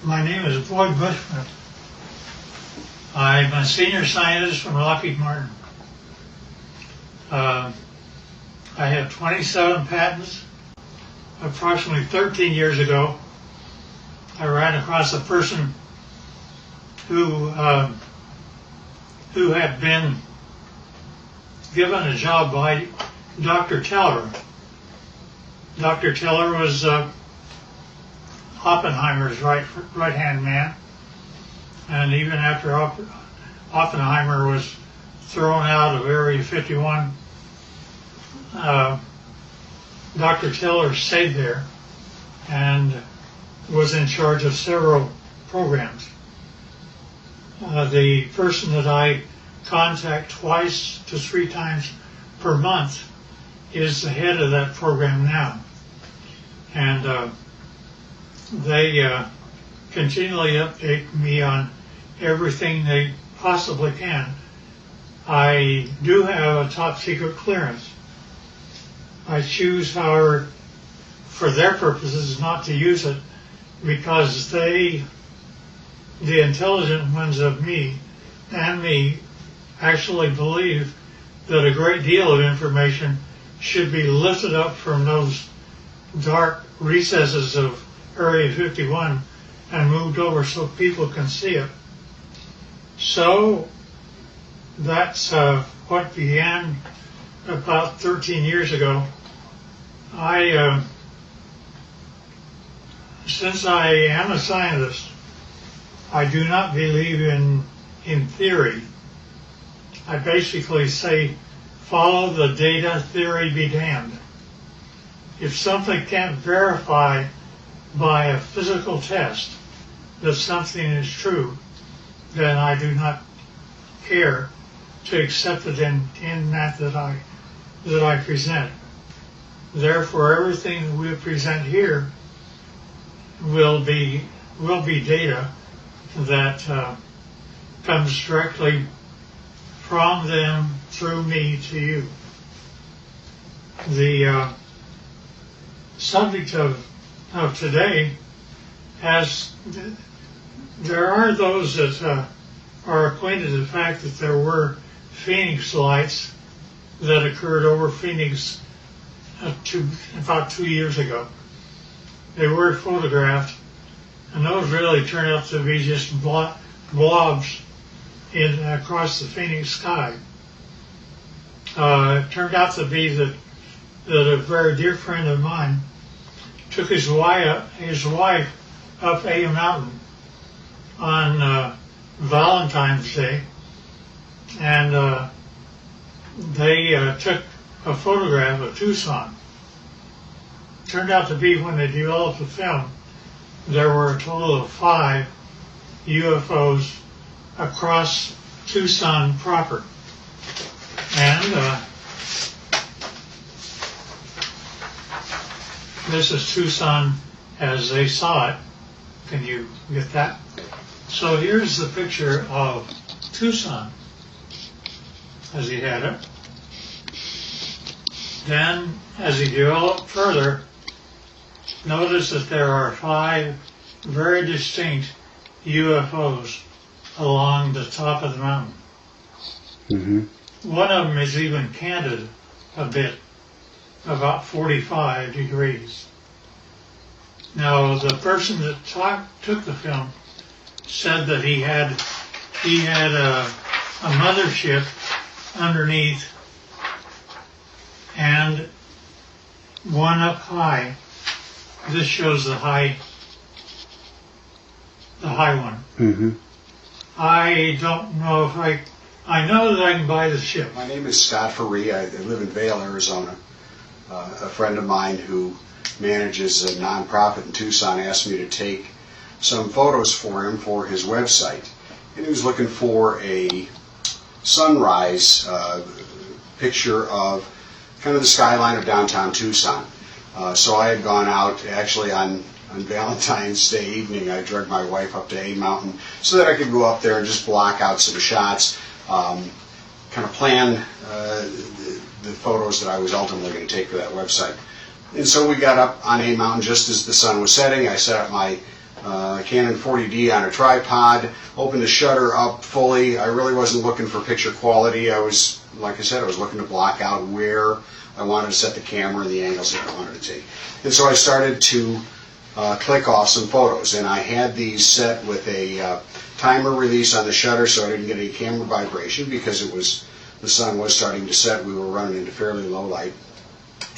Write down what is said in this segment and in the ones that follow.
My name is Boyd Bushman. I'm a senior scientist from Lockheed Martin. I have 27 patents. Approximately 13 years ago, I ran across a person who had been given a job by Dr. Teller. Dr. Teller was Oppenheimer's right-hand man, and even after Oppenheimer was thrown out of Area 51, Dr. Teller stayed there and was in charge of several programs. The person that I contact twice to 3 times per month is the head of that program now. And they continually update me on everything they possibly can. I do have a top secret clearance. I choose, however, for their purposes, not to use it because the intelligent ones of me and me actually believe that a great deal of information should be lifted up from those dark recesses of Area 51 and moved over so people can see it. So that's what began about 13 years ago. Since I am a scientist, I do not believe in theory. I basically say, follow the data, theory be damned. If something can't verify by a physical test that something is true, then I do not care to accept it in that I present. Therefore, everything that we present here will be data that comes directly from them through me to you. The subject of today there are those that are acquainted with the fact that there were Phoenix lights that occurred over Phoenix about 2 years ago. They were photographed, and those really turned out to be just blobs across the Phoenix sky. It turned out to be that a very dear friend of mine took his wife up a mountain on Valentine's Day, and they took a photograph of Tucson. Turned out to be, when they developed the film, there were a total of 5 UFOs across Tucson proper. And this is Tucson as they saw it. Can you get that? So here's the picture of Tucson as he had it. Then, as he developed further, notice that there are 5 very distinct UFOs along the top of the mountain. Mm-hmm. One of them is even canted a bit, about 45 degrees. Now, the person that took the film said that he had a mothership underneath and one up high. This shows the high one. Mm-hmm. I don't know if I know that I can buy the ship. My name is Scott Faree. I live in Vail, Arizona. A friend of mine who manages a nonprofit in Tucson asked me to take some photos for him for his website. And he was looking for a sunrise picture of kind of the skyline of downtown Tucson. So I had gone out actually on Valentine's Day evening. I dragged my wife up to A Mountain so that I could go up there and just block out some shots, kind of plan the photos that I was ultimately going to take for that website. And so we got up on A Mountain just as the sun was setting. I set up my Canon 40D on a tripod, opened the shutter up fully. I really wasn't looking for picture quality. I was, like I said, I was looking to block out where I wanted to set the camera and the angles that I wanted to take. And so I started to click off some photos, and I had these set with a timer release on the shutter so I didn't get any camera vibration because the sun was starting to set. We were running into fairly low light.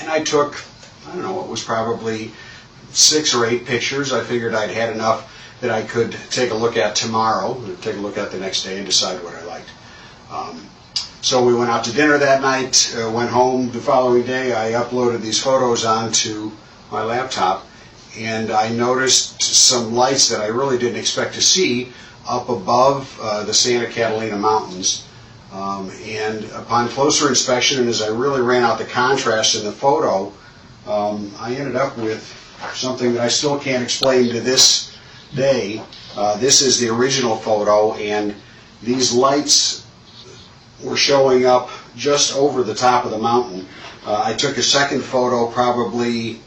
And I took, I don't know, it was probably 6 or 8 pictures. I figured I'd had enough that I could take a look at tomorrow, take a look at the next day and decide what I liked. So we went out to dinner that night, went home the following day. I uploaded these photos onto my laptop, and I noticed some lights that I really didn't expect to see up above the Santa Catalina Mountains. And upon closer inspection, and as I really ran out the contrast in the photo, I ended up with something that I still can't explain to this day. This is the original photo, and these lights were showing up just over the top of the mountain. I took a second photo probably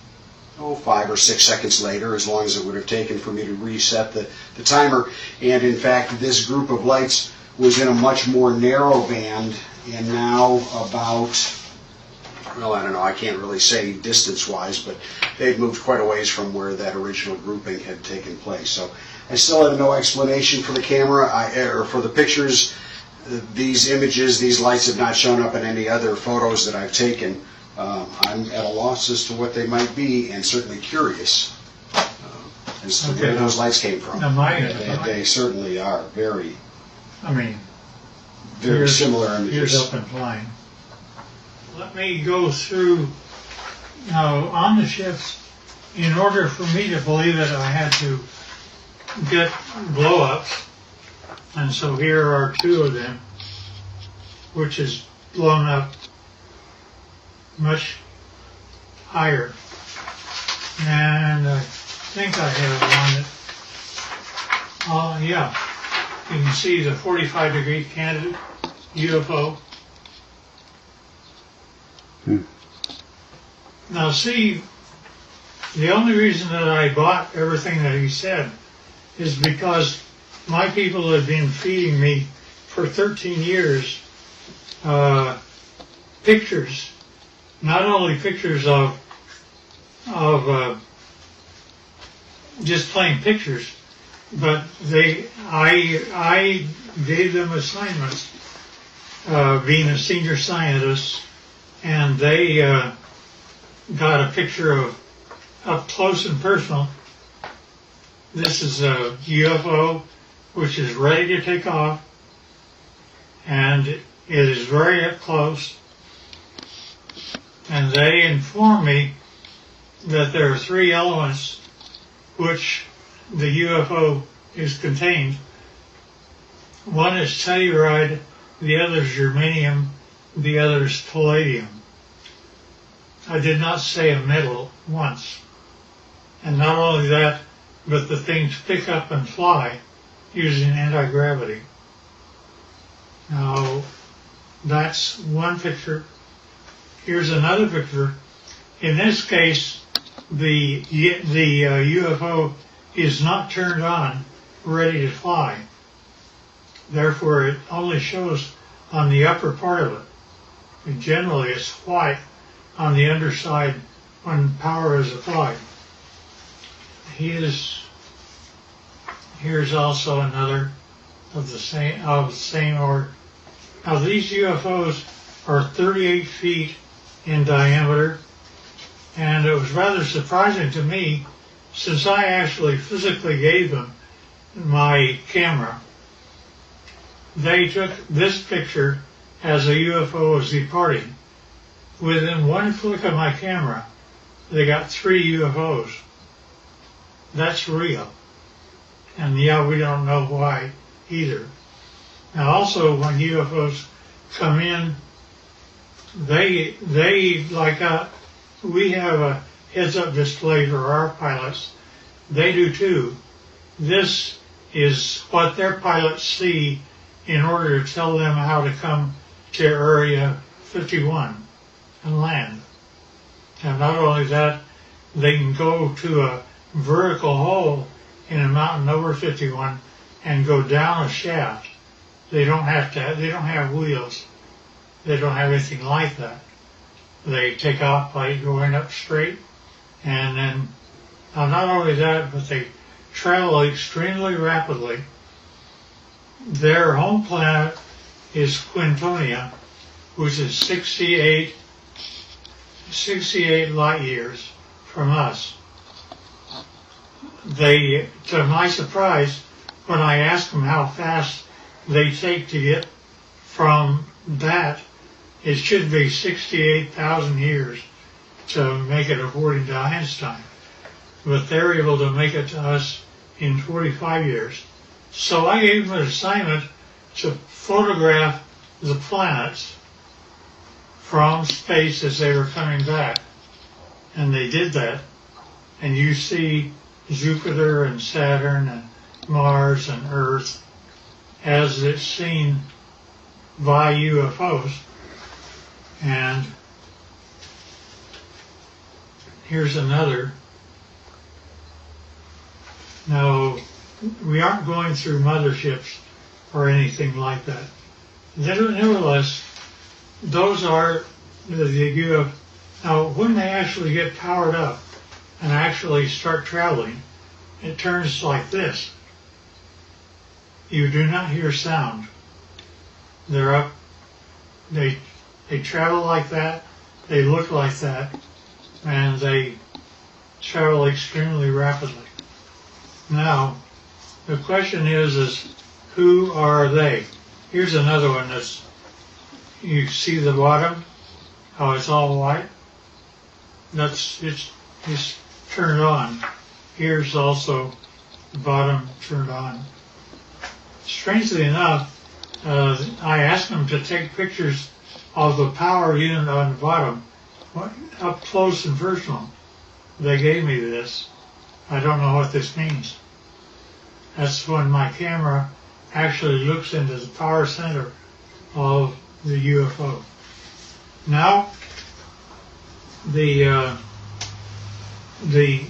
5 or 6 seconds later, as long as it would have taken for me to reset the timer. And in fact, this group of lights was in a much more narrow band, and now about, well, I don't know, I can't really say distance-wise, but they'd moved quite a ways from where that original grouping had taken place. So I still have no explanation for the camera, or for the pictures. These images, these lights have not shown up in any other photos that I've taken. I'm at a loss as to what they might be, and certainly curious as to where those lights came from. They certainly are very similar images. Here's up and flying. Let me go through now on the ships. In order for me to believe it, I had to get blow-ups, and so here are 2 of them, which is blown up much higher. And I think I have one that, yeah, you can see the 45-degree candidate UFO. Now see, the only reason that I bought everything that he said is because my people have been feeding me for 13 years pictures, not only pictures of just plain pictures, but I gave them assignments, being a senior scientist, and they got a picture of up close and personal. This is a UFO which is ready to take off, and it is very up close. And they inform me that there are 3 elements which the UFO is contained. One is telluride, the other is germanium, the other is palladium. I did not say a metal once. And not only that, but the things pick up and fly using anti-gravity. Now, that's one picture. Here's another picture. In this case, the UFO is not turned on, ready to fly. Therefore, it only shows on the upper part of it. And generally, it's white on the underside when power is applied. Here's also another of the same order. Now, these UFOs are 38 feet in diameter, and it was rather surprising to me, since I actually physically gave them my camera. They took this picture as a UFO was departing. Within one flick of my camera, they got 3 UFOs. That's real. And yeah, we don't know why either. Now also, when UFOs come in, they like we have a heads-up display for our pilots. They do too. This is what their pilots see in order to tell them how to come to Area 51 and land. And not only that, they can go to a vertical hole in a mountain over 51 and go down a shaft. They don't have wheels. They don't have anything like that. They take off by going up straight, and then not only that, but they travel extremely rapidly. Their home planet is Quintonia, which is 68 light years from us. They, to my surprise, when I asked them how fast they take to get from that, it should be 68,000 years to make it according to Einstein. But they're able to make it to us in 45 years. So I gave them an assignment to photograph the planets from space as they were coming back. And they did that. And you see Jupiter and Saturn and Mars and Earth as it's seen by UFOs. And here's another. Now, we aren't going through motherships or anything like that. Nevertheless, those are the UFO. Now, when they actually get powered up and actually start traveling, it turns like this. You do not hear sound. They're up. They travel like that. They look like that, and they travel extremely rapidly. Now, the question is who are they? Here's another one that's, you see the bottom, how it's all white? It's turned on. Here's also the bottom turned on. Strangely enough, I asked them to take pictures of the power unit on the bottom, up close and personal. They gave me this. I don't know what this means. That's when my camera actually looks into the power center of the UFO. Now,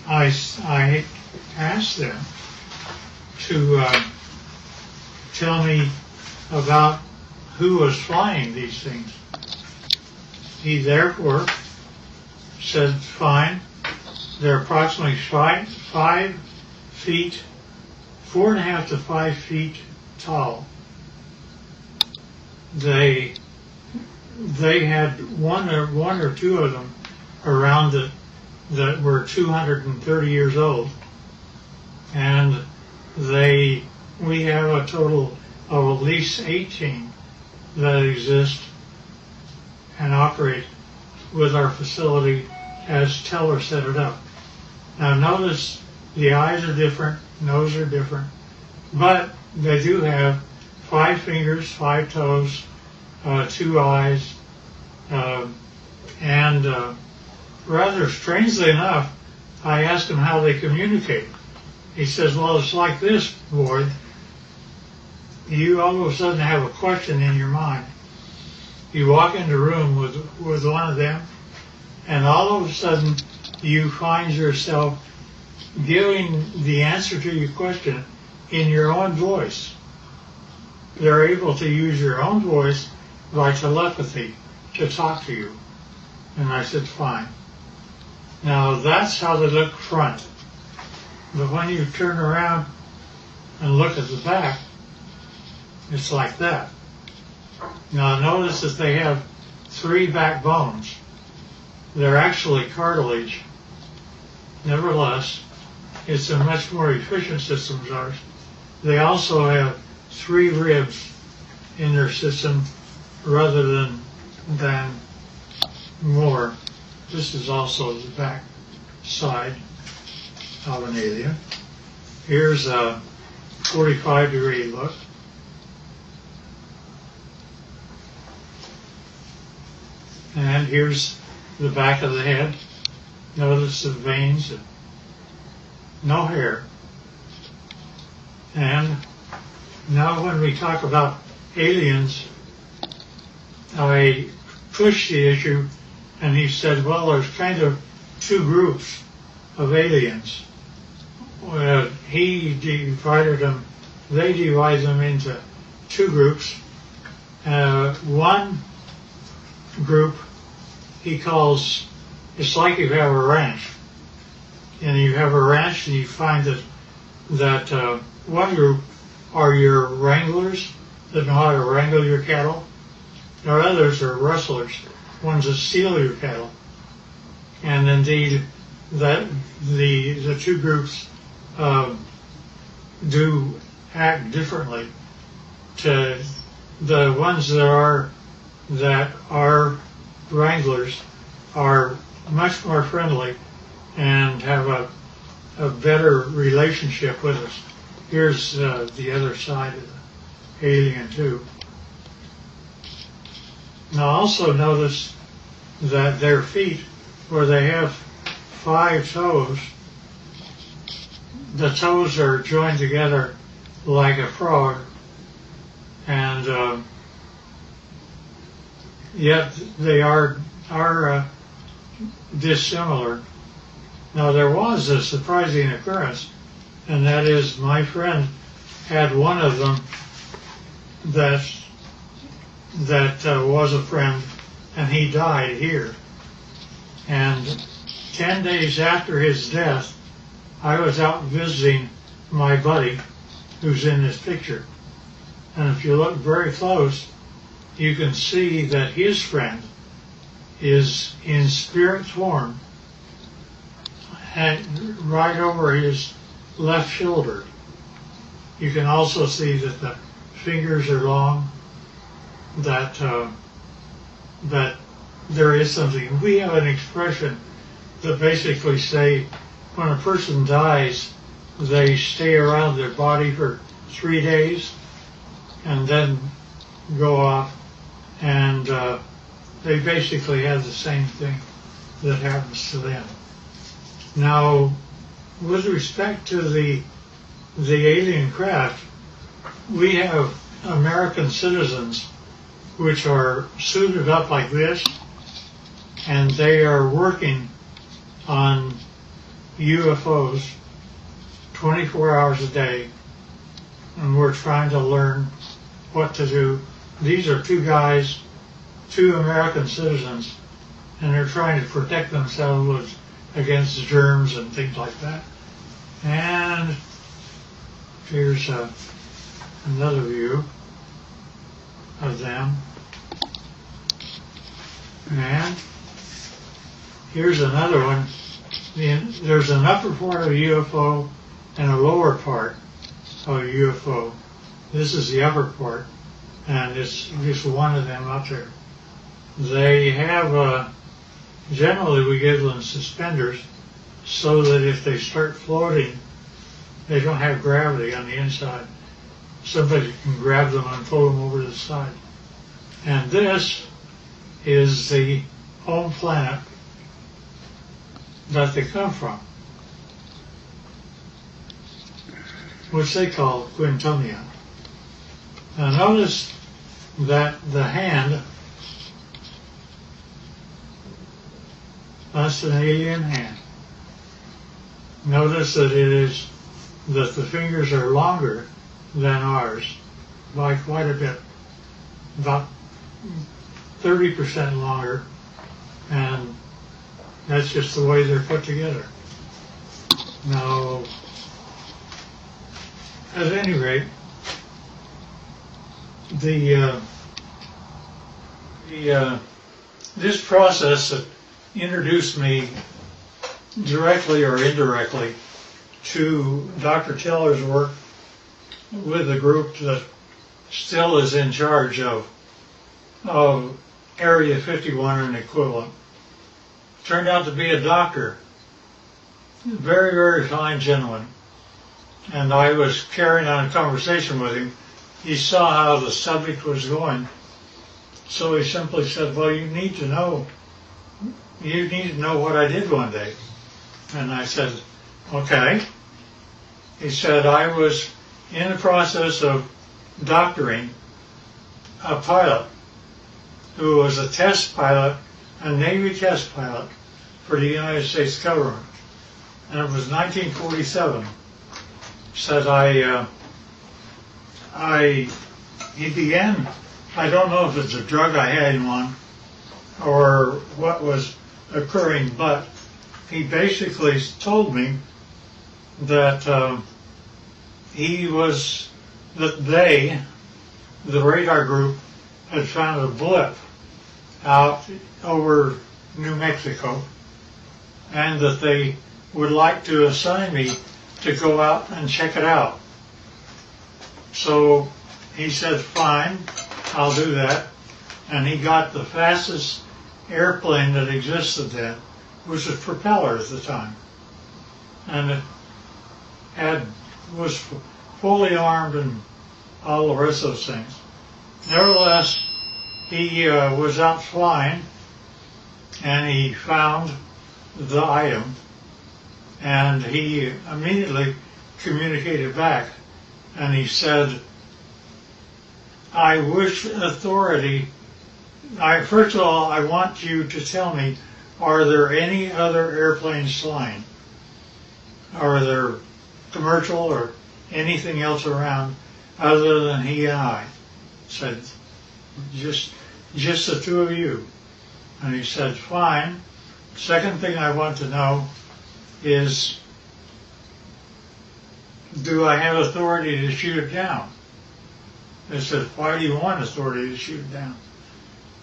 I asked them to tell me about who was flying these things. He therefore said, fine, they're approximately 5 feet, 4.5 to 5 feet tall. They had one or two of them around it that were 230 years old, and we have a total of at least 18 that exist and operate with our facility as Teller set it up. Now notice the eyes are different, nose are different, but they do have 5 fingers, 5 toes, 2 eyes, and rather strangely enough, I asked him how they communicate. He says, well, it's like this, Boyd. You all of a sudden have a question in your mind. You walk into a room with one of them, and all of a sudden you find yourself giving the answer to your question in your own voice. They're able to use your own voice by telepathy to talk to you. And I said, fine. Now that's how they look front. But when you turn around and look at the back, it's like that. Now notice that they have 3 backbones. They're actually cartilage. Nevertheless, it's a much more efficient system as ours. They also have 3 ribs in their system rather than more. This is also the back side of an alien. Here's a 45-degree look. And here's the back of the head. Notice the veins, no hair. And now when we talk about aliens, I pushed the issue, and he said, well, there's kind of 2 groups of aliens. he divided them, they divide them into two groups. One group he calls, it's like you have a ranch. And you have a ranch and you find that one group are your wranglers that know how to wrangle your cattle. There are others are rustlers, ones that steal your cattle. And indeed, that the two groups do act differently. To the ones that are wranglers are much more friendly and have a better relationship with us. Here's the other side of the alien too. Now also notice that their feet, where they have 5 toes, the toes are joined together like a frog, and yet they are dissimilar. Now there was a surprising occurrence, and that is my friend had one of them that was a friend, and he died here. And 10 days after his death, I was out visiting my buddy who's in this picture. And if you look very close, you can see that his friend is in spirit form and right over his left shoulder. You can also see that the fingers are long, that there is something. We have an expression that basically say when a person dies, they stay around their body for 3 days and then go off, and they basically have the same thing that happens to them. Now, with respect to the alien craft, we have American citizens which are suited up like this, and they are working on UFOs 24 hours a day, and we're trying to learn what to do. These are 2 guys, 2 American citizens, and they're trying to protect themselves against germs and things like that. And here's another view of them. And here's another one. There's an upper part of a UFO and a lower part of a UFO. This is the upper part, and it's just one of them up there. They have, generally we give them suspenders so that if they start floating, they don't have gravity on the inside. Somebody can grab them and pull them over to the side. And this is the home planet that they come from, which they call Quintonia. Now notice that the hand, that's an alien hand. Notice that that the fingers are longer than ours by quite a bit, about 30% longer, and that's just the way they're put together. Now, at any rate, this process that introduced me directly or indirectly to Dr. Teller's work with the group that still is in charge of Area 51 and equivalent, turned out to be a doctor, very, very fine gentleman. And I was carrying on a conversation with him. He saw how the subject was going, so he simply said, well, you need to know what I did one day. And I said, okay. He said, I was in the process of doctoring a pilot who was a test pilot, a Navy test pilot for the United States government. And it was 1947. said he began, I don't know if it's a drug I had him on or what was occurring, but he basically told me that the radar group, had found a blip out over New Mexico, and that they would like to assign me to go out and check it out. So he said, fine, I'll do that. And he got the fastest airplane that existed then, which was propeller at the time. And it was fully armed and all the rest of those things. Nevertheless, he was out flying, and he found the item, and he immediately communicated back, and he said, I wish authority, first of all, I want you to tell me, are there any other airplanes flying? Are there commercial or anything else around other than he and I? Said, just the two of you. And he said, fine. Second thing I want to know is, do I have authority to shoot it down? I said, why do you want authority to shoot it down?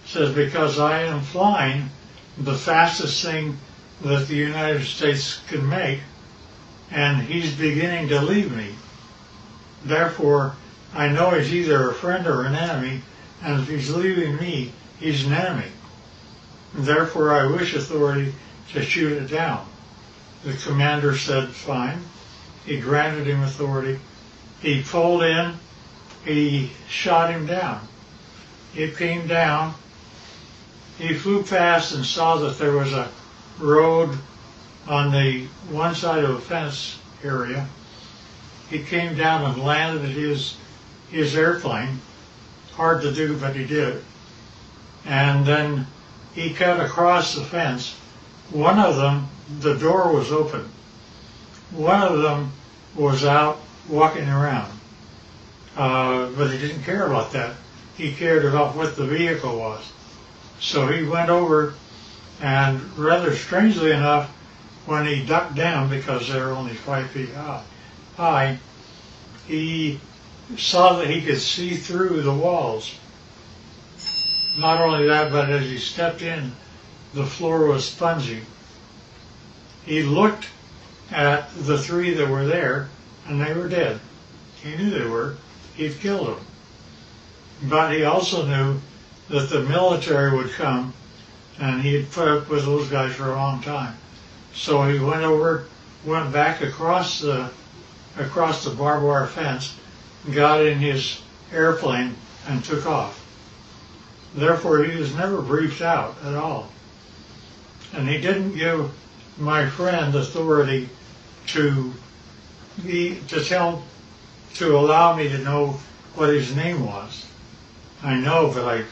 He says, because I am flying the fastest thing that the United States can make, and he's beginning to leave me. Therefore, I know he's either a friend or an enemy, and if he's leaving me, he's an enemy. Therefore, I wish authority to shoot it down. The commander said, fine. He granted him authority. He pulled in. He shot him down. He came down. He flew past and saw that there was a road on the one side of a fence area. He came down and landed his airplane. Hard to do, but he did. And then he cut across the fence. One of them, the door was open. One of them was out walking around. But he didn't care about that. He cared about what the vehicle was. So he went over, and rather strangely enough, when he ducked down, because they're only 5 feet high, he saw that he could see through the walls. Not only that, but as he stepped in, the floor was spongy. He looked at the three that were there, and they were dead. He knew they were. He'd killed them. But he also knew that the military would come, and he had put up with those guys for a long time. So he went back across the barbed wire fence, got in his airplane, and took off. Therefore, he was never briefed out at all. And he didn't give my friend authority to allow me to know what his name was. I know, but I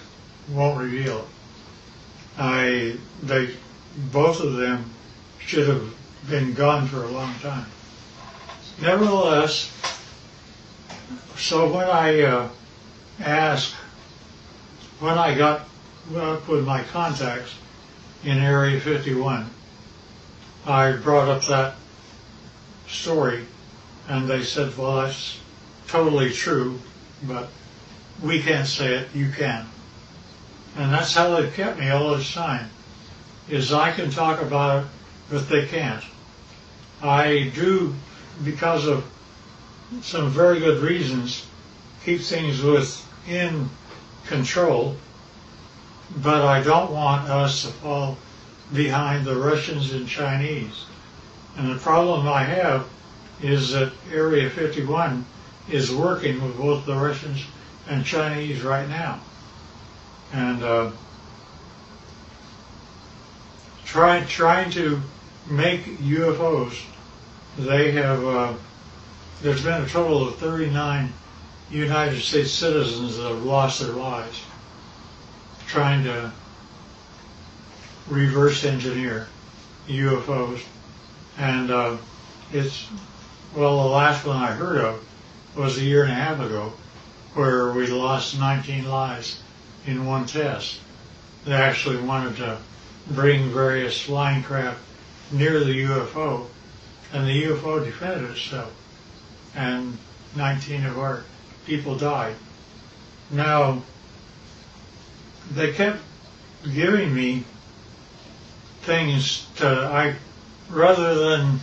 won't reveal it. Both of them should have been gone for a long time. Nevertheless, so when I got up with my contacts in Area 51, I brought up that story, and they said, well, that's totally true, but we can't say it, you can. And that's how they've kept me all this time, is I can talk about it, but they can't. I do, because of some very good reasons, keep things within control, but I don't want us to fall behind the Russians and Chinese. And the problem I have is that Area 51 is working with both the Russians and Chinese right now. And trying to make UFOs, they have, there's been a total of 39 United States citizens that have lost their lives trying to reverse engineer UFOs. And Well, the last one I heard of was a year and a half ago, where we lost 19 lives in one test. They actually wanted to bring various flying craft near the UFO, and the UFO defended itself, and 19 of our people died. Now, they kept giving me things rather than,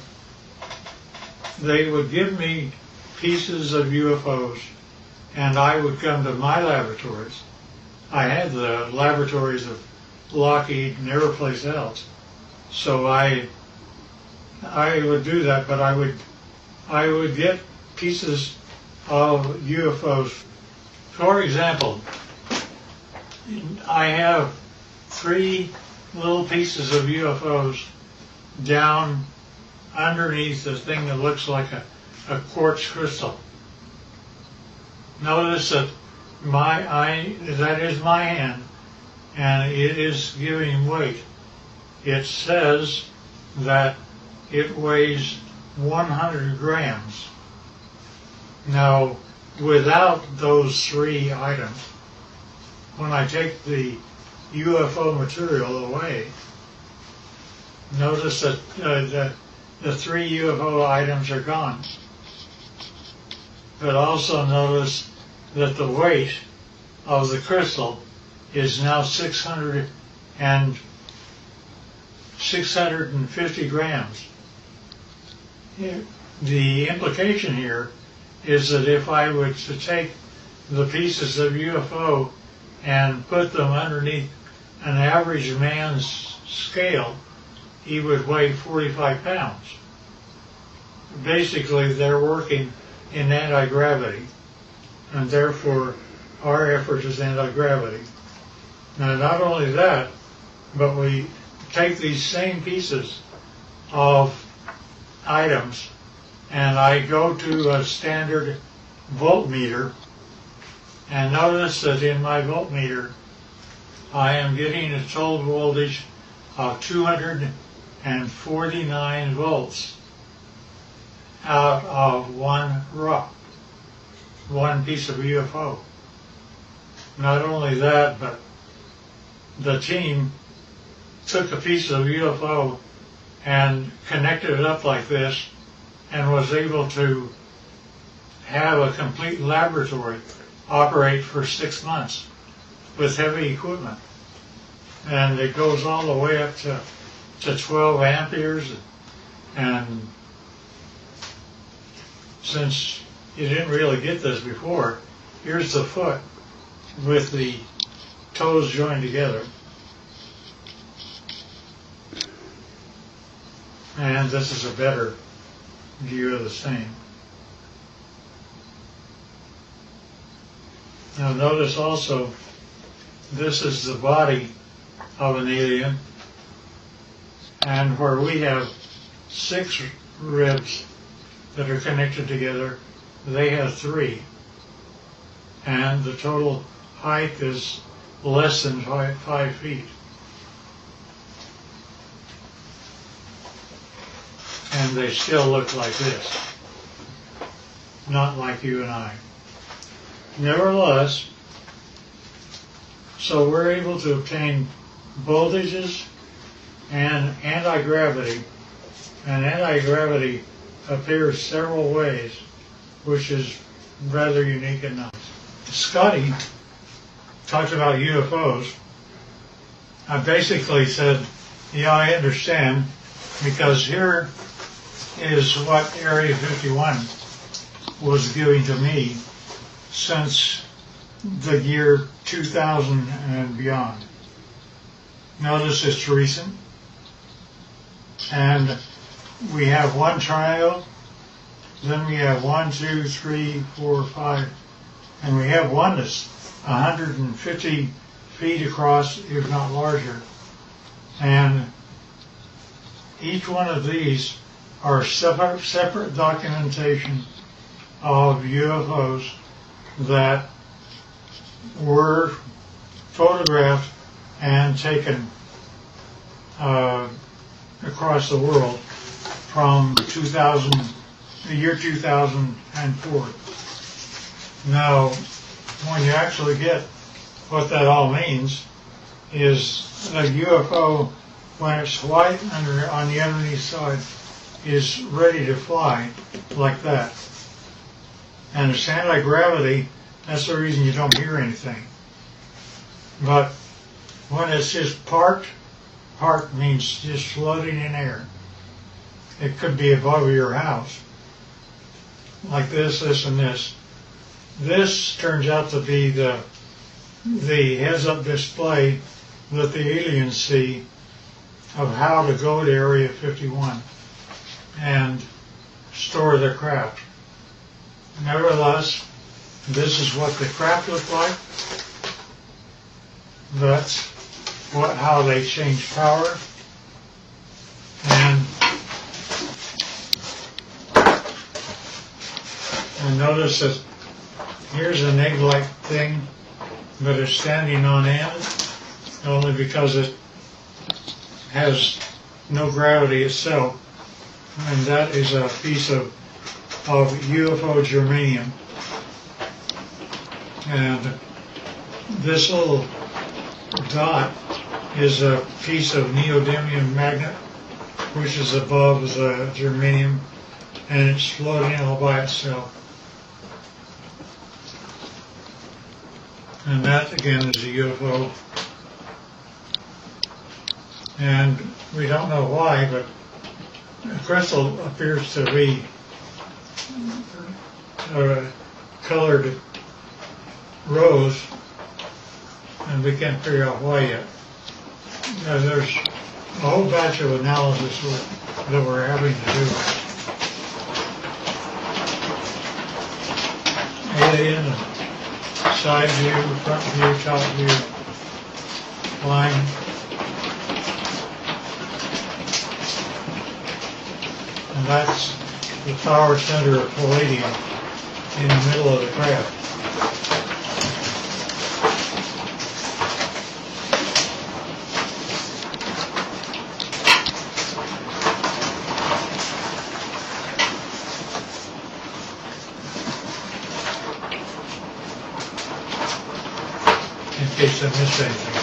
they would give me pieces of UFOs, and I would come to my laboratories. I had the laboratories of Lockheed and every place else, so I would do that, but I would get pieces of UFOs. For example, I have 3 little pieces of UFOs down underneath the thing that looks like a quartz crystal. Notice that that is my hand, and it is giving weight. It says that it weighs 100 grams. Now, without those 3 items, when I take the UFO material away, notice that the 3 UFO items are gone. But also notice that the weight of the crystal is now 650 grams. The implication here is that if I were to take the pieces of UFO and put them underneath an average man's scale, he would weigh 45 pounds. Basically, they're working in anti-gravity, and therefore our effort is anti-gravity. Now, not only that, but we take these same pieces of items, and I go to a standard voltmeter, and notice that in my voltmeter I am getting a total voltage of 249 volts out of one piece of UFO. Not only that, but the team took a piece of UFO and connected it up like this and was able to have a complete laboratory operate for 6 months with heavy equipment. And it goes all the way up to 12 amperes. And since you didn't really get this before, here's the foot with the toes joined together. And this is a better view of the same. Now notice also, this is the body of an alien, and where we have 6 ribs that are connected together, they have 3. And the total height is less than 5 feet. And they still look like this, not like you and I. Nevertheless, so we're able to obtain voltages and anti-gravity, and anti-gravity appears several ways, which is rather unique and nice. Scotty talked about UFOs. I basically said, yeah, I understand, because here is what Area 51 was giving to me since the year 2000 and beyond. Notice it's recent, and we have one triangle, then we have 1, 2, 3, 4, 5, and we have one that's 150 feet across, if not larger. And each one of these are separate documentation of UFOs that were photographed and taken across the world from 2000 the year 2004. Now, when you actually get what that all means, is a UFO, when it's white on the underneath side, is ready to fly like that. And it's anti-gravity, that's the reason you don't hear anything. But when it's just parked means just floating in air. It could be above your house, like this, and this. This turns out to be the heads-up display that the aliens see of how to go to Area 51 and store their craft. Nevertheless, this is what the craft looked like. That's how they change power. And notice that here's an egg-like thing, but it's standing on end only because it has no gravity itself. And that is a piece of UFO germanium. And this little dot is a piece of neodymium magnet, which is above the germanium, and it's floating all by itself. And that, again, is a UFO. And we don't know why, but the crystal appears to be colored rose, and we can't figure out why yet. There's a whole batch of analysis that we're having to do. Alien, side view, front view, top view, line. And that's the power center of palladium in the middle of the craft. In case I missed anything.